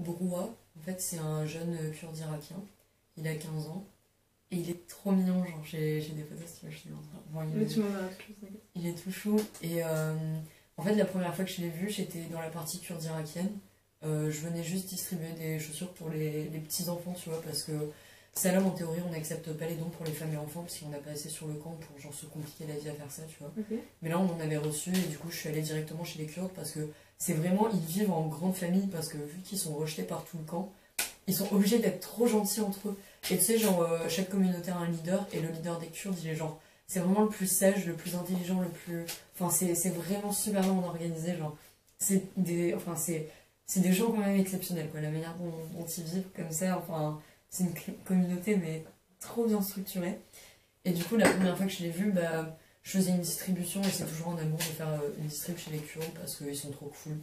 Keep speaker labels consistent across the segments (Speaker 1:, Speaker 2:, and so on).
Speaker 1: Brouha. En fait, c'est un jeune kurde irakien. Il a 15 ans. Et il est trop mignon, genre j'ai des photos si tu veux, je te les montrerai. Bon,
Speaker 2: Mais tu m'enverras tout ça.
Speaker 1: il est tout chou. Et en fait, la première fois que je l'ai vu, j'étais dans la partie kurde irakienne. Je venais juste distribuer des chaussures pour les petits enfants, tu vois, parce que Salom, en théorie, on n'accepte pas les dons pour les femmes et enfants, parce qu'on n'a pas assez sur le camp pour genre se compliquer la vie à faire ça, tu vois.
Speaker 2: Ok.
Speaker 1: Mais là, on en avait reçu, et du coup, je suis allée directement chez les Kurdes, parce que c'est vraiment, ils vivent en grande famille, parce que vu qu'ils sont rejetés par tout le camp, ils sont obligés d'être trop gentils entre eux. Et tu sais, genre, chaque communauté a un leader, et le leader des Kurdes, il est genre, c'est vraiment le plus sage, le plus intelligent, le plus. Enfin, c'est vraiment super bien organisé, genre. C'est des. Enfin, c'est des gens quand même exceptionnels, quoi. La manière dont ils vivent comme ça, enfin, c'est une communauté, mais trop bien structurée. Et du coup, la première fois que je l'ai vu, bah, je faisais une distribution, et c'est toujours un amour de faire une distrib chez les Kurdes, parce qu'ils sont trop cool,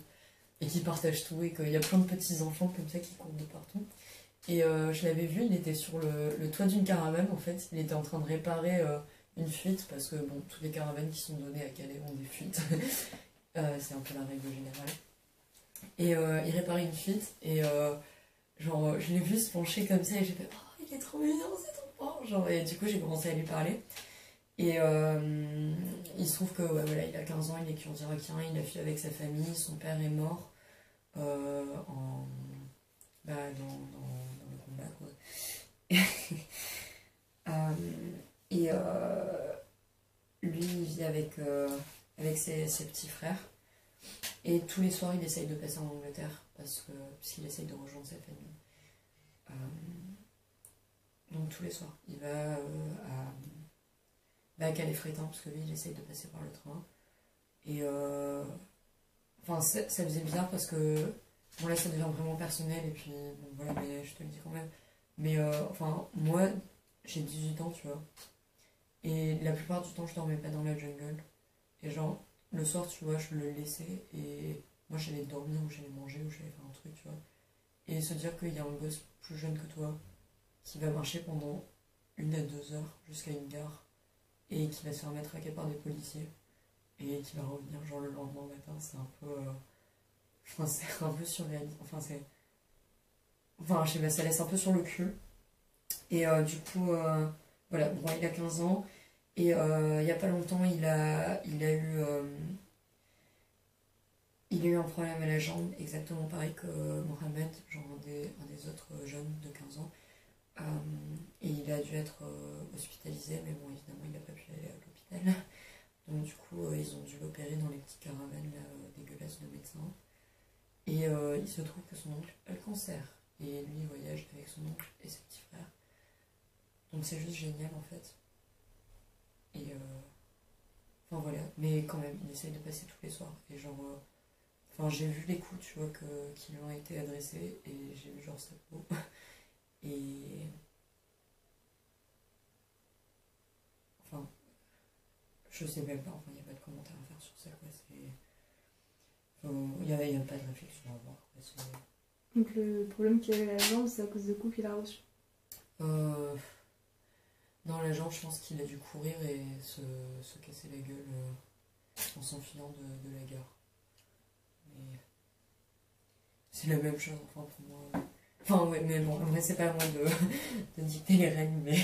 Speaker 1: et qu'ils partagent tout, et qu'il y a plein de petits enfants comme ça qui courent de partout. Et je l'avais vu, il était sur le toit d'une caravane, en fait. Il était en train de réparer une fuite, parce que, bon, toutes les caravanes qui sont données à Calais ont des fuites. C'est un peu la règle générale. Et il réparait une fuite, et genre, je l'ai vu se pencher comme ça, et j'ai fait « Oh, il est trop mignon, cet enfant !» Genre, et du coup, j'ai commencé à lui parler. Et il se trouve que, ouais, voilà, il a 15 ans, il est kurde irakien, il a fui avec sa famille, son père est mort bah, dans le combat, quoi. Et lui, il vit avec ses petits frères. Et tous les soirs, il essaye de passer en Angleterre parce qu'il essaye de rejoindre sa famille. Donc tous les soirs, il va à Calais-Frétin parce que lui, il essaye de passer par le train. Et enfin, ça faisait bizarre parce que bon, là, ça devient vraiment personnel et puis bon, voilà, mais je te le dis quand même. Mais enfin, moi, j'ai 18 ans, tu vois. Et la plupart du temps, je dormais pas dans la jungle. Et genre, le soir, tu vois, je le laissais et moi, j'allais dormir ou j'allais manger ou j'allais faire un truc, tu vois. Et se dire qu'il y a un gosse plus jeune que toi qui va marcher pendant 1 à 2 heures jusqu'à une gare et qui va se faire matraquer par des policiers et qui va revenir genre le lendemain matin, c'est un peu. Enfin, c'est un peu surréaliste. Enfin, c'est. Enfin, je sais pas, ça laisse un peu sur le cul. Et du coup, voilà, bon, il a 15 ans. Et il n'y a pas longtemps, il a eu un problème à la jambe, exactement pareil que Mohamed, genre un des autres jeunes de 15 ans. Et il a dû être hospitalisé, mais bon, évidemment, il n'a pas pu aller à l'hôpital. Donc du coup, ils ont dû l'opérer dans les petites caravanes là, dégueulasses de médecins. Et il se trouve que son oncle a le cancer. Et lui, il voyage avec son oncle et ses petits frères. Donc c'est juste génial, en fait. Et enfin voilà, mais quand même, il essaye de passer tous les soirs. Et genre, enfin, j'ai vu les coups, tu vois, qui lui ont été adressés, et j'ai vu genre sa peau. Et enfin, je sais même pas, enfin, il n'y a pas de commentaire à faire sur ça, quoi. Il n'y a pas de réflexion à avoir, quoi.
Speaker 2: Donc le problème qu'il avait à la jambe, c'est à cause de coups qu'il a reçus.
Speaker 1: Dans la jambe, je pense qu'il a dû courir et se casser la gueule en s'enfilant de la gare. Mais c'est la même chose, enfin, pour moi. Enfin, ouais, mais bon, en vrai, c'est pas à moi de dicter les règles, mais.